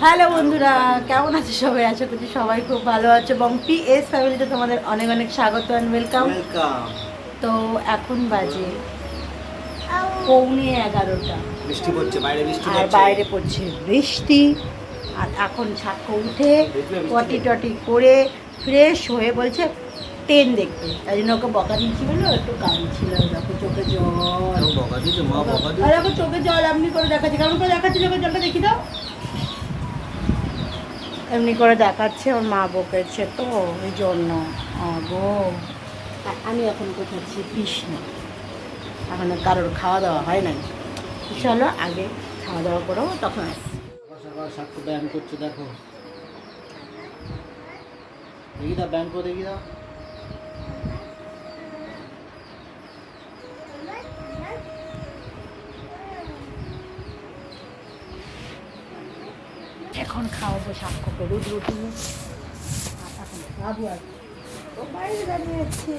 Hello বন্ধুরা, কেমন আছো সবাই? আশা করছি সবাই খুব ভালো আছে এবং পিএস ফ্যামিলিতে তোমাদের অনেক অনেক স্বাগত অ্যান্ড ওয়েলকাম। তো এখন বাজে 11:15। বৃষ্টি পড়ছে বাইরে, বৃষ্টি আর পড়ছে। বাইরে পড়ছে বৃষ্টি। আর এখন ছাক্ষ উঠে পটি টটি করে ফ্রেশ হয়ে বলছে ট্রেন দেখতে, তাই জন্য ওকে বকা দিচ্ছি বলে একটু কাঁদছিল। দেখো চোখে জল, বকা দিয়েছে মা, বকা আর দেখো চোখে জল এমনি করে দেখাচ্ছে। কেমন করে দেখাচ্ছে চোখের জলটা? দেখি দাও। এমনি করে দেখাচ্ছে, ওর মা বকেছে তো ওই জন্য। গো আমি এখন কোথাচ্ছি কৃষ্ণ, এখন কারোর খাওয়া দাওয়া হয় নাই। চলো আগে খাওয়া দাওয়া করো, তখন আসছি। সকাল সাতটা ব্যায়াম করছে, দেখো দেখি দাও, ব্যায়াম করে দেখি দাও। এখন খাওয়াবো সাক্ষ্যকে রুটি রুটি। এখন খাবো আর ও বাইরে দাঁড়িয়ে আছে।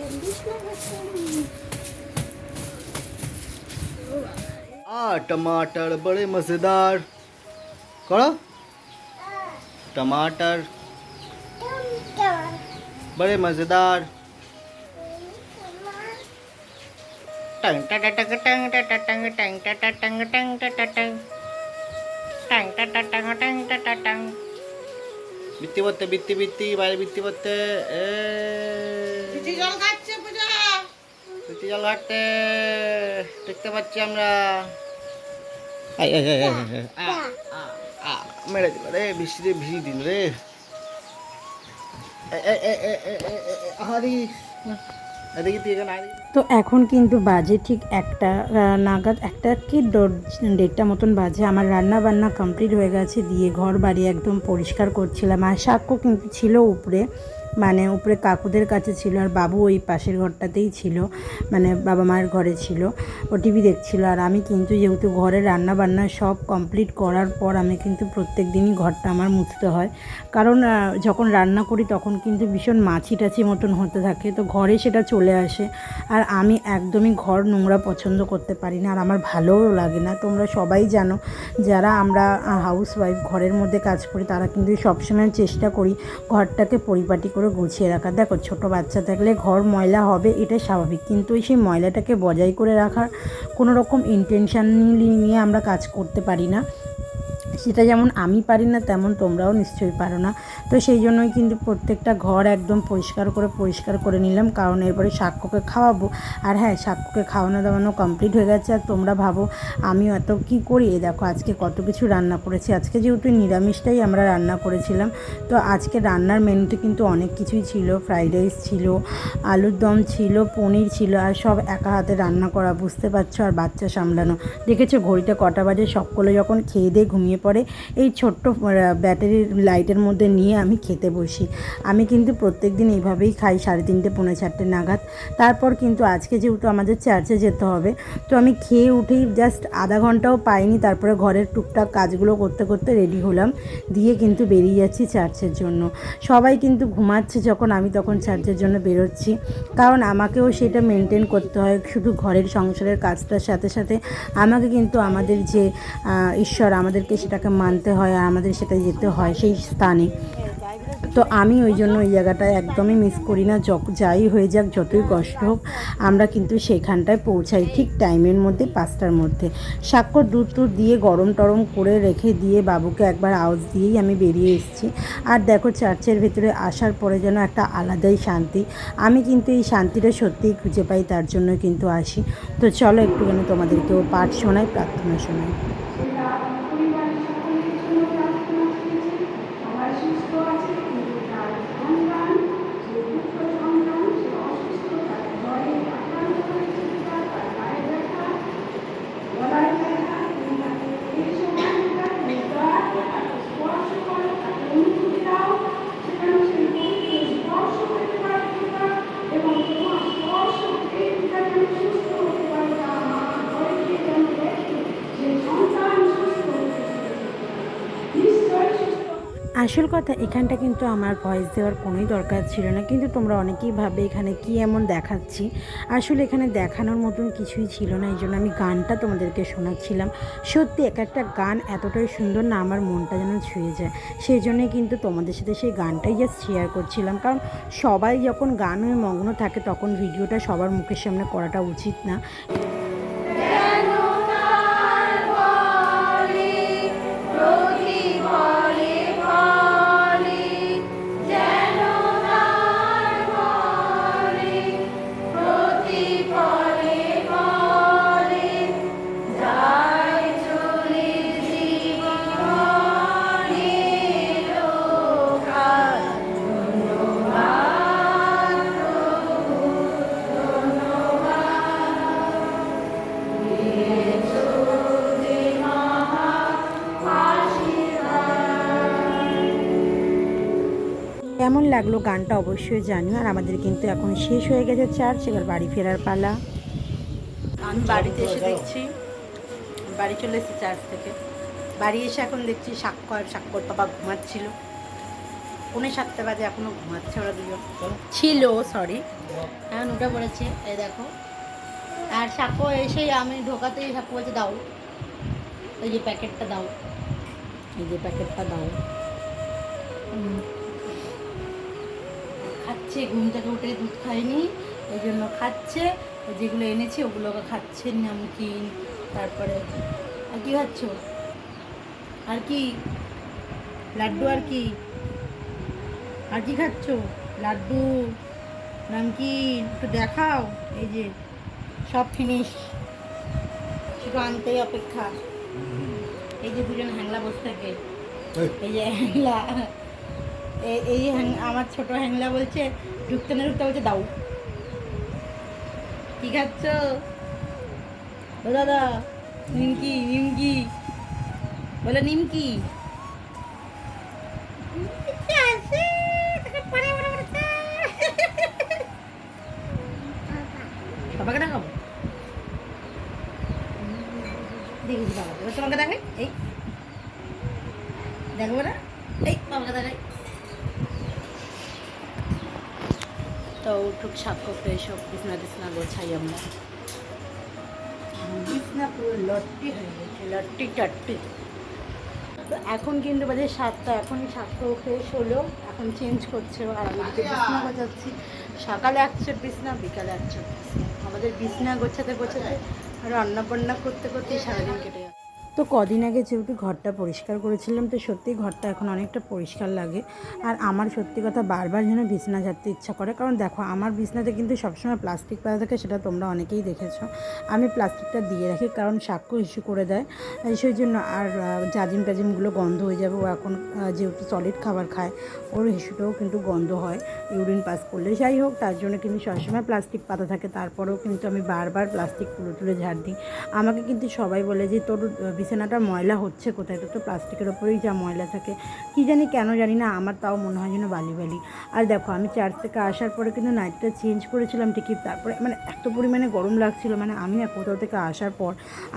टमाटर बड़े मज़ेदार करो। टमाटर बड़े मज़ेदार। टंग टंग टंग टंग टंग टंग टंग टंग टंग टंग टंग। বিত্তি করতে, বিত্তি বিত্তি বাইরে বিত্তি করতে। জল খাচ্ছে পূজা, বিত্তি জল ঘাটতে দেখতে পাচ্ছি আমরা। মেরে দিল রে, বৃষ্টিতে ভিজে দিল রে। তো এখন কিন্তু বাজে ঠিক একটা নাগাদ, একটা কি 1:30 মতন বাজে। আমার রান্না বান্না কমপ্লিট হয়ে গেছে, দিয়ে ঘর বাড়ি একদম পরিষ্কার করছিলাম। আর সাক্ষ্য কিন্তু ছিল উপরে, মানে উপরে কাকুদের কাছে ছিল, আর বাবু ওই পাশের ঘরটাতেই ছিল, মানে বাবা মায়ের ঘরে ছিল, ও টিভি দেখছিল। আর আমি কিন্তু যেহেতু ঘরে রান্না বান্না সব কমপ্লিট করার পর আমি কিন্তু প্রত্যেক দিনই ঘরটা আমার মুছতে হয়, কারণ যখন রান্না করি তখন কিন্তু ভীষণ মাছি টাছি মতন হতে থাকে, তো ঘরে সেটা চলে আসে। আর আমি একদমই ঘর নোংরা পছন্দ করতে পারি না, আর আমার ভালোও লাগে না। তোমরা সবাই জানো, যারা আমরা হাউস ওয়াইফ ঘরের মধ্যে কাজ করি, তারা কিন্তু সবসময় চেষ্টা করি ঘরটাকে পরিপাটি করে গুছিয়ে রাখার। দেখো ছোট বাচ্চা থাকলে ঘর ময়লা হবে, এটা স্বাভাবিক, কিন্তু সেই ময়লাটাকে বজায় করে রাখার কোনো রকম ইন্টেনশনলি নিয়ে আমরা কাজ করতে পারি না। সেটা যেমন আমি পারি না, তেমন তোমরাও নিশ্চয়ই পারো না। তো সেই জন্যই কিন্তু প্রত্যেকটা ঘর একদম পরিষ্কার করে নিলাম, কারণ এরপরে সাক্ষ্যকে খাওয়াবো। আর হ্যাঁ, সাক্ষ্যকে খাওয়ানো দাওয়ানো কমপ্লিট হয়ে গেছে। আর তোমরা ভাবো আমি এত কী করি, দেখো আজকে কত কিছু রান্না করেছি। আজকে যেহেতু নিরামিষটাই আমরা রান্না করেছিলাম, তো আজকে রান্নার মেনুতে কিন্তু অনেক কিছুই ছিল। ফ্রাইড রাইস ছিল, আলুর দম ছিল, পনির ছিল, আর সব একা হাতে রান্না করা, বুঝতে পারছো। আর বাচ্চা সামলানো, দেখেছো ঘড়িতে কটা বাজে। সকলে যখন খেয়ে দিয়ে ঘুমিয়ে পড়ে, এই ছোট্ট ব্যাটারির লাইটের মধ্যে নিয়ে আমি খেতে বসি। আমি কিন্তু প্রত্যেক দিন এইভাবেই খাই, 3:30 পৌনে 4টে নাগাদ। তারপর কিন্তু আজকে যেহেতু আমাদের চার্চে যেতে হবে, তো আমি খেয়ে উঠেই জাস্ট আধা ঘন্টাও পাইনি, তারপরে ঘরের টুকটাক কাজগুলো করতে করতে রেডি হলাম, দিয়ে কিন্তু বেরিয়ে যাচ্ছি চার্চের জন্য। সবাই কিন্তু ঘুমাচ্ছে যখন, আমি তখন চার্চের জন্য বেরোচ্ছি, কারণ আমাকেও সেটা মেনটেন করতে হয়। শুধু ঘরের সংসারের কাজটার সাথে সাথে আমাকে কিন্তু আমাদের যে ঈশ্বর, আমাদেরকে সেটাকে মানতে হয়, আর আমাদের সেটা যেতে হয় সেই স্থানে। তো আমি ওই জন্য ওই জায়গাটায় একদমই মিস করি না। যাই হয়ে যাক, যতই কষ্ট হোক, আমরা কিন্তু সেখানটায় পৌঁছাই ঠিক টাইমের মধ্যে, 5টার মধ্যে। সাক্ষ্য দুধ দিয়ে গরম টরম করে রেখে দিয়ে বাবুকে একবার আওয়াজ দিয়েই আমি বেরিয়ে এসেছি। আর দেখো চার্চের ভেতরে আসার পরে যেন একটা আলাদাই শান্তি। আমি কিন্তু এই শান্তিটা সত্যিই খুঁজে পাই, তার জন্য কিন্তু আসি। তো চলো একটুখানি তোমাদেরকেও পাঠ শোনাই, প্রার্থনা শোনাই। আসল কথা এখানটা কিন্তু আমার ভয়েস দেওয়ার কোনোই দরকার ছিল না, কিন্তু তোমরা অনেকেই ভাবে এখানে কি এমন দেখাচ্ছি। আসলে এখানে দেখানোর মতন কিছুই ছিল না, এই জন্য আমি গানটা তোমাদেরকে শোনাচ্ছিলাম। সত্যি এক একটা গান এতটাই সুন্দর না, আমার মনটা যেন ছুঁয়ে যায়। সেই জন্যই কিন্তু তোমাদের সাথে সেই গানটাই জাস্ট শেয়ার করছিলাম, কারণ সবাই যখন গানে মগ্ন থাকে তখন ভিডিওটা সবার মুখের সামনে করাটা উচিত না। কেমন লাগলো গানটা অবশ্যই জানিও। আর আমাদের কিন্তু এখন শেষ হয়ে গেছে চার্চ, এবার বাড়ি ফেরার পালা। আমি বাড়িতে এসে দেখছি, বাড়ি চলে এসেছি চার্চ থেকে। বাড়ি এসে এখন দেখছি সাক্ষর বাবা ঘুমাচ্ছিল। 7:45 বাজে এখনো ঘুমাচ্ছে ওরা দুজন ছিল, সরি এখন উঠে পড়েছে। এই দেখো, আর সাক্ষর এসেই আমি ঢোকাতেই সাক্ষর বলছে দাও, এই যে প্যাকেটটা দাও, এই যে প্যাকেটটা দাও। খাচ্ছে, ঘুম থেকে উঠে দুধ খায়নি এই জন্য খাচ্ছে, যেগুলো এনেছি ওগুলোকে খাচ্ছে, নামকিন, তারপরে আর কি খাচ্ছ, আর কি লাড্ডু, আর কি আর কি খাচ্ছ, লাড্ডু, নামকিন, একটু দেখাও। এই যে সব ফিনিশ, শুধু আনতেই অপেক্ষা। এই যে দুজন হ্যাংলা বসে থাকে, এই যে হ্যাংলা, এই আমার ছোট হ্যাংলা বলছে ঢুকতে না ঢুকতে বলছে দাও। কি খাচ্ছ ও দাদা? নিমকি, নিমকি বলে, নিমকি বাবাকে দেখাবো, দেখিস বাবা, এবার তোমাকে দেখাই, এই দেখবো না, এই বাবাকে দেখাই। তো উঠুক সাক্ষ্য ফ্রেশ হোক, বিছনা টিছনা গোছাই আমরা। বিছনা পুরো লট্টি হয়ে গেছে, লট্টি টাট্টি। তো এখন কিন্তু বাজে 7টা, এখনই সাক্ষ্য ফ্রেশ হলো, এখন চেঞ্জ করছে। আর আমি বিছনা গোছাচ্ছি। সকালে 1 সেট বিছনা, বিকালে 1 সেট বিছনা। আমাদের বিছনা গোছাতে গোছাতে আর রান্না করতে করতেই সারাদিন কেটে যাচ্ছে। তো কদিন আগে যেহেতু ঘরটা পরিষ্কার করেছিলাম, তো সত্যি ঘরটা এখন অনেকটা পরিষ্কার লাগে। আর আমার সত্যি কথা বারবার যেন বিছনা ঝাড়তে ইচ্ছা করে, কারণ দেখো আমার বিছনাতে কিন্তু সবসময় প্লাস্টিক পাতা থাকে, সেটা তোমরা অনেকেই দেখেছো। আমি প্লাস্টিকটা দিয়ে রাখি, কারণ সাক্ষ্য ইস্যু করে দেয়, সেই জন্য। আর জাজিম টাজিমগুলো গন্ধ হয়ে যাবে। ও এখন যেহেতু সলিড খাবার খায়, ওর হিসুটাও কিন্তু গন্ধ হয় ইউরিন পাস করলে। যাই হোক, তার জন্য কিন্তু সবসময় প্লাস্টিক পাতা থাকে, তারপরেও কিন্তু আমি বারবার প্লাস্টিক তুলে ঝাড় দিই। আমাকে কিন্তু সবাই বলে যে তোর বিছানাটা ময়লা হচ্ছে কোথায়, তো প্লাস্টিকের ওপরেই যা ময়লা থাকে, কী জানি কেন জানি না, আমার তাও মনে হয় যেন বালি বালি। আর দেখো আমি চার্চ থেকে আসার পরে কিন্তু নাইটটা চেঞ্জ করেছিলাম ঠিকই, তারপরে মানে এত পরিমাণে গরম লাগছিল, মানে আমি না কোথাও থেকে আসার পর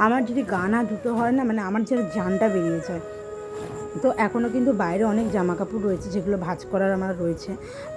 আমার যদি গা না ধুতে হয় না, মানে আমার যেন জানটা বেরিয়ে যায়। তো এখনও কিন্তু বাইরে অনেক জামা কাপড় রয়েছে, যেগুলো ভাঁজ করার আমার রয়েছে।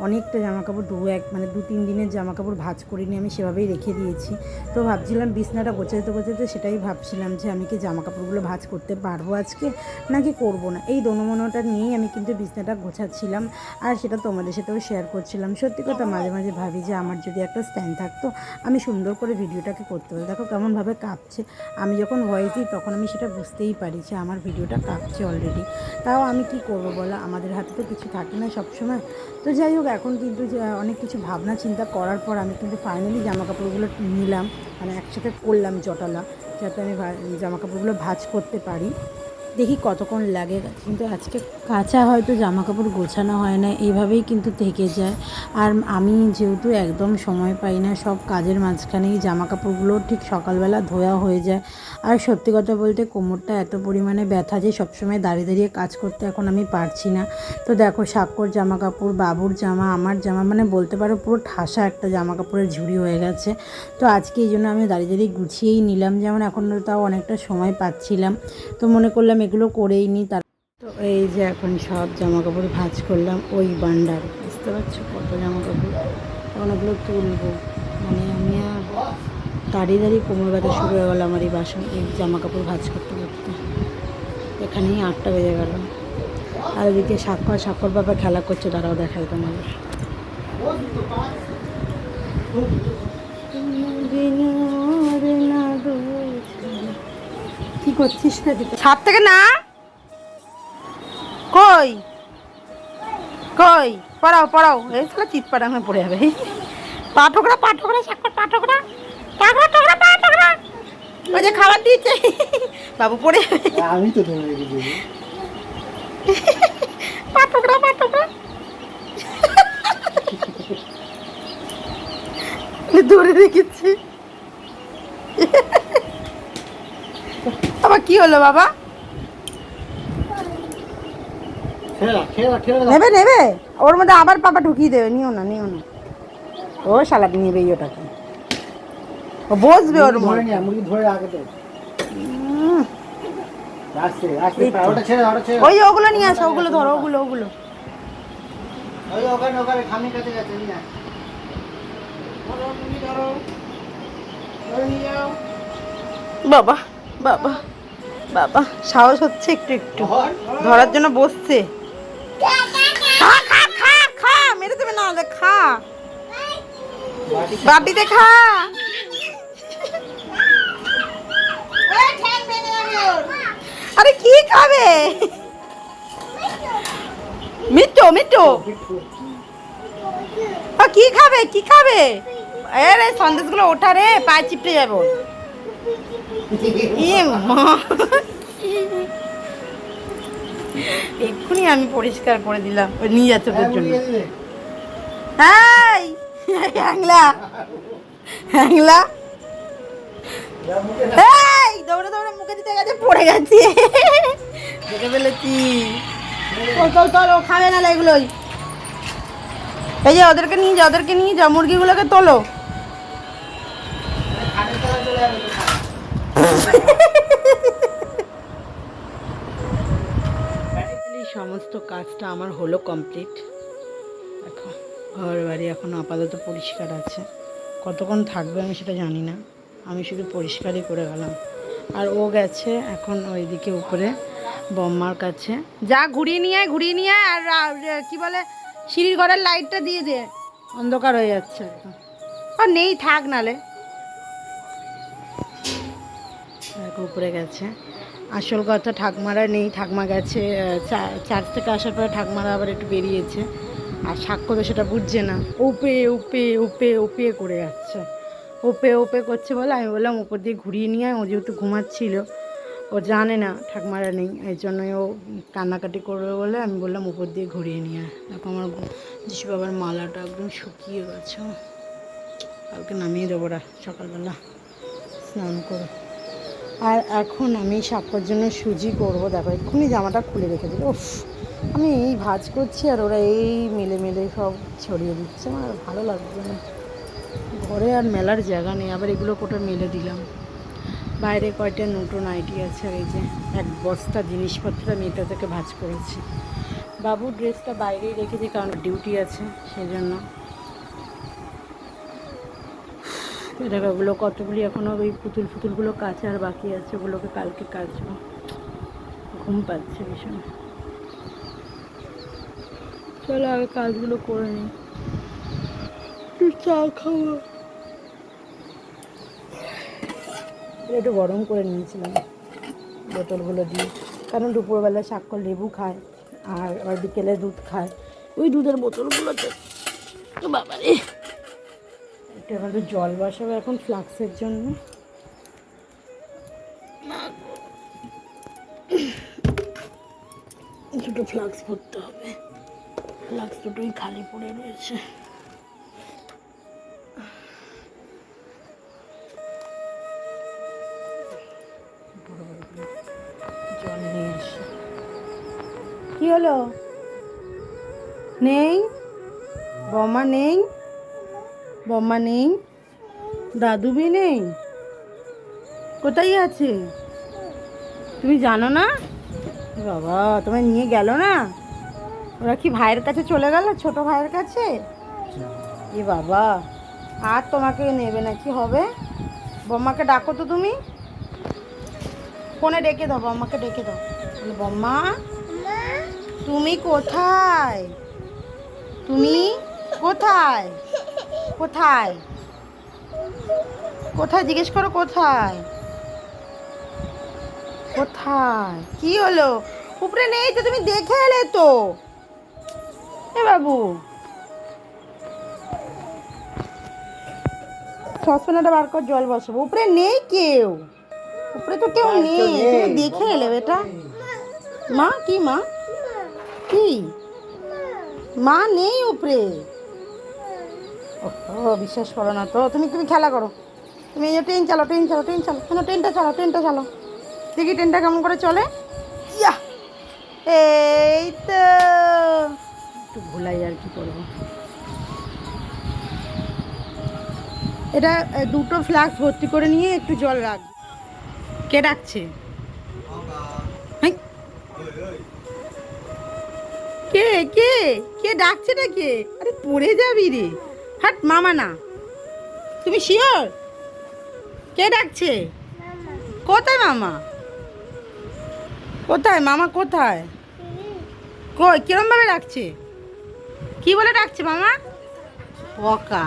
অনেকটা জামা কাপড় 2-3 দিনের জামা কাপড় ভাঁজ করিনি, আমি সেভাবেই রেখে দিয়েছি। তো ভাবছিলাম বিছনাটা গোছাতে গোছাতে সেটাই ভাবছিলাম যে আমি কি জামা কাপড়গুলো ভাঁজ করতে পারবো আজকে নাকি করবো না, এই দোনোমনোটা নিয়েই আমি কিন্তু বিছনাটা গোছাচ্ছিলাম। আর সেটা তোমাদের সাথেও শেয়ার করছিলাম। সত্যি কথা মাঝে মাঝে ভাবি যে আমার যদি একটা স্ট্যান্ড থাকতো, আমি সুন্দর করে ভিডিওটাকে করতে পারি। দেখো কেমনভাবে কাঁপছে, আমি যখন ভয়েস দিই তখন আমি সেটা বুঝতেই পারি যে আমার ভিডিওটা কাঁপছে অলরেডি। তাও আমি কি করব বলো, আমাদের হাতে তো কিছু থাকে না সবসময়। তো যাই হোক, এখন কিন্তু অনেক কিছু ভাবনা চিন্তা করার পর আমি কিন্তু ফাইনালি জামা কাপড়গুলো নিলাম, মানে একসাথে করলাম জটলা, যাতে আমি জামা কাপড়গুলো ভাঁজ করতে পারি। দেখি কতক্ষণ লাগে, কিন্তু আজকে কাঁচা হয়তো জামা কাপড় গোছানো হয় না, এইভাবেই কিন্তু থেকে যায়। আর আমি যেহেতু একদম সময় পাই না, সব কাজের মাঝখানেই জামা কাপড়গুলো ঠিক সকালবেলা ধোয়া হয়ে যায়। আর সত্যি কথা বলতে কোমরটা এত পরিমাণে ব্যথা যে সবসময় দাঁড়িয়ে দাঁড়িয়ে কাজ করতে এখন আমি পারছি না। তো দেখো সাক্ষর জামা কাপড়, বাবুর জামা, আমার জামা, মানে বলতে পারো পুরো ঠাসা একটা জামা কাপড়ের ঝুড়ি হয়ে গেছে। তো আজকে এই জন্য আমি দাঁড়িয়ে দাঁড়িয়ে গুছিয়েই নিলাম, যেমন এখন তাও অনেকটা সময় পাচ্ছিলাম, তো মনে করলাম এগুলো করেই নিই। তো এই এই যে এখন সব জামা কাপড় ভাঁজ করলাম, ওই বান্ডার, বুঝতে পারছো কত জামা কাপড়, এখন ওগুলো তুলবো। মানে আমি আর দাঁড়িয়ে দাঁড়িয়ে কোমর ব্যথা শুরু হয়ে গেল আমার এই জামা কাপড় ভাঁজ করতে করতে। এখানেই 8টা বেজে গেল। আর ওদিকে স্বাক্ষর বাবা খেলা করছে, তারাও দেখায় তোমাদের। কি করছিস ছাদ থেকে না? কই কই পড়াও পড়াও, এই সালা চিৎ পাটাং পড়ে যাবে। পাঠকরা স্বাক্ষর পাঠকরা ওই যে খাবার দিয়েছে, বাবু পড়ে যাবে। আমি তো ধরে রেখে দেবো। পাঠকরা ধরে রেখেছি। আবার কি হলো বাবা? নেবে ওর মধ্যে আবার পাপা ঢুকিয়ে দেবে। নিও না ও শালা নেবেই ওটাকে, ও বসবে ওর মধ্যে। মুরগি ধরে আগে তো ওই ওগুলো নিয়ে আসো, ওগুলো ধরো, ওগুলো ওখানে খামি কাছে গেছে। বাবা বাবা বাবা সাহস হচ্ছে একটু ধরার জন্য বসছে। খা মেরে দেবে না, খা বাটিতে খা। আরে কি খাবে? মিট্টু কি খাবে? আরে সন্দেশগুলো ওঠা রে, পায়ে চিপটে যাবো। এক্ষুনি আমি পরিষ্কার করে দিলাম, নিয়ে যাচ্ছে তোর জন্য। হ্যাংলা দৌড়ে মুখে দিতে গেছে, পড়ে গেছে, দেখে ফেলেছি। চল ও খাবে না এগুলোই। এই যে ওদেরকে নিয়ে যাও মুরগিগুলোকে তোলো। সমস্ত কাজটা আমার হলো কমপ্লিট। এখন ঘর বাড়ি এখন আপাতত পরিষ্কার আছে, কতক্ষণ থাকবে আমি সেটা জানি না, আমি শুধু পরিষ্কারই করে গেলাম। আর ও গেছে এখন ওইদিকে উপরে বম্মার কাছে। যা ঘুরিয়ে নিয়ে আয় আর কি বলে সিঁড়ির ঘরের লাইটটা দিয়ে দে, অন্ধকার হয়ে যাচ্ছে একদম। আর নেই, থাক নালে। উপরে গেছে, আসল কথা ঠাকমারা নেই, ঠাকমা গেছে চার্চ থেকে আসার পরে ঠাকমারা আবার একটু বেরিয়েছে। আর সাক্ষ্য তো সেটা বুঝছে না, ওপে করে যাচ্ছে, ওপে করছে বলে আমি বললাম উপর দিয়ে ঘুরিয়ে নিয়ে আয়। ও যেহেতু ঘুমাচ্ছিল, ও জানে না ঠাকমারা নেই, এই জন্যই ও কান্নাকাটি করবে বলে আমি বললাম উপর দিয়ে ঘুরিয়ে নিয়ে আয়। দেখো আমার যিশু বাবার মালাটা একদম শুকিয়ে গেছে, কালকে নামিয়ে দেবো সকালবেলা স্নান করে। আর এখন আমি সাক্ষ্যর জন্য সুজি করবো। দেখো এক্ষুনি জামাটা খুলে রেখে দিল। উফ, আমি এই ভাজ করছি আর ওরা এই মেলে সব ছড়িয়ে দিচ্ছে, আমার ভালো লাগছে না। ঘরে আর মেলার জায়গা নেই, আবার এগুলো কোটা মেলে দিলাম। বাইরে কয়টা নতুন নাইটি আছে, আর এই যে এক বস্তা জিনিসপত্র আমি এটা থেকে ভাজ করেছি। বাবুর ড্রেসটা বাইরেই রেখেছি কারণ ডিউটি আছে সেই জন্য। দেখো ওগুলো কতগুলি এখনও ওই পুতুলগুলো কাচার বাকি আছে, ওগুলোকে কালকে কাচবো। ঘুম পাচ্ছে ভীষণ। চলো আগে কাজগুলো করে নিই, চা খাবো। একটু গরম করে নিয়েছিলাম বোতলগুলো দিয়ে, কারণ দুপুরবেলা সাক্ষ্য লেবু খায় আর বিকেলে দুধ খায়, ওই দুধের বোতলগুলোতে। তো বাবা রে, একটু আমাদের জল বসাবো এখন ফ্লাক্সের জন্য। দুটো ফ্লাক্স ভরতে হবে, ফ্লাক্স দুটোই খালি পড়ে রয়েছে। জল নিয়ে আসি। কি হলো? নেই বম্মা নেই, দাদুবি নেই, কোথায় আছে তুমি জানো না? বাবা তোমায় নিয়ে গেল না? ওরা কি ভাইয়ের কাছে চলে গেল, ছোট ভাইয়ের কাছে? এ বাবা, আর তোমাকে নেবে না, কি হবে? বম্মাকে ডাকো তো তুমি, ফোনে ডেকে দাও, বম্মাকে ডেকে দাও। বম্মা তুমি কোথায়? তুমি কোথায়? কোথায় কোথায় জিজ্ঞেস করো, কোথায়? কোথায়? কি হলো? উপরে নেই তো, তুমি দেখে এলে তো। এ বাবু, সসপ্যানটা বার কর, জল বসাবো। উপরে নেই কেউ, উপরে তো কেউ নেই, তুমি দেখে এলে বেটা। মা কি? মা কি? মা নেই উপরে। ও বিশ্বাস করো না তো, তুমি তুমি খেলা করো। তুমি এই যে ট্রেন চালো, ট্রেন চালো, ট্রেন চালো, কেন ট্রেনটা চালো, ট্রেনটা চালো, দেখি ট্রেনটা কেমন করে চলে। ইয়া, এই তো একটু ভুলাই, আর কি করবো। এটা দুটো ফ্লাক্স ভর্তি করে নিয়ে একটু জল রাখ। কে ডাকছে? হেই, কে কে কে ডাকছে না কে? আরে পড়ে যাবি রে, হাট। মামা না, তুমি শিওর? কে ডাকছে? কোথায় মামা? কোথায় মামা? কোথায়? কই, কিরম ভাবে ডাকছে? কি বলে ডাকছে মামা? পকা।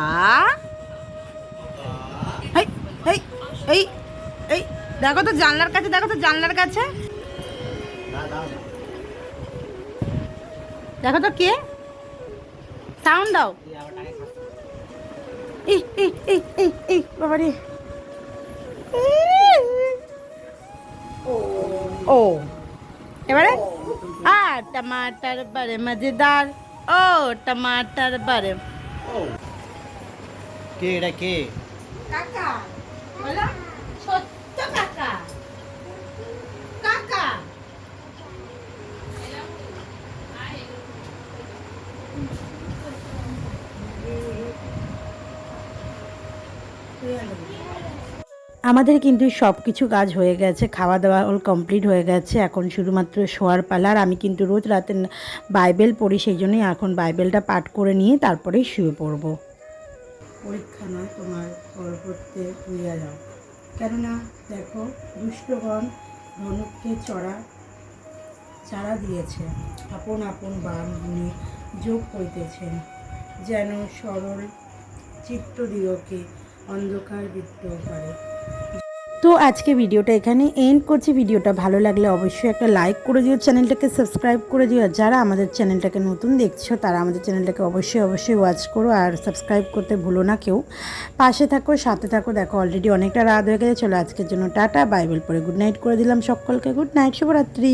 এই এই এই এই দেখো তো জানলার কাছে, দেখো তো জানলার কাছে, দেখো তো কে? সাউন্ড দাও। এই এই এই এই এই বাবা রে। ও এবারে टमाटर बड़े मजेदार, ओ टमाटर बड़े। কে এটা কে? কাকা বলো, সত্য কাকা, কাকা। আমাদের কিন্তু সব কিছু কাজ হয়ে গেছে, খাওয়া দাওয়া অল কমপ্লিট হয়ে গেছে। এখন শুধুমাত্র শোয়ার পালা। আর আমি কিন্তু রোজ রাতে বাইবেল পড়ি, সেই জন্যই এখন বাইবেলটা পাঠ করে নিয়ে তারপরেই শুয়ে পড়বো। পরীক্ষা নয় তোমার, পরবর্তী হইয়া যাও। কেননা দেখো, দুষ্টগণ ধনুককে চারা দিয়েছে, আপন আপন বান গুণে যোগ করিতেছেন, যেন সরল চিত্তদিগকে অন্ধকার বৃত্তও পারে। তো আজকে ভিডিওটা এখানে এন্ড করছি। ভিডিওটা ভালো লাগলে অবশ্যই একটা লাইক করে দিও, চ্যানেলটাকে সাবস্ক্রাইব করে দিও। আর যারা আমাদের চ্যানেলটাকে নতুন দেখছো তারা আমাদের চ্যানেলটাকে অবশ্যই ওয়াচ করো, আর সাবস্ক্রাইব করতে ভুলো না কেউ। পাশে থাকো, সাথে থাকো। দেখো অলরেডি অনেকটা রাত হয়ে গেছে। চলো আজকের জন্য টাটা, বাইবেল পড়ে গুড নাইট করে দিলাম সকলকে। গুড নাইট, শুভরাত্রি।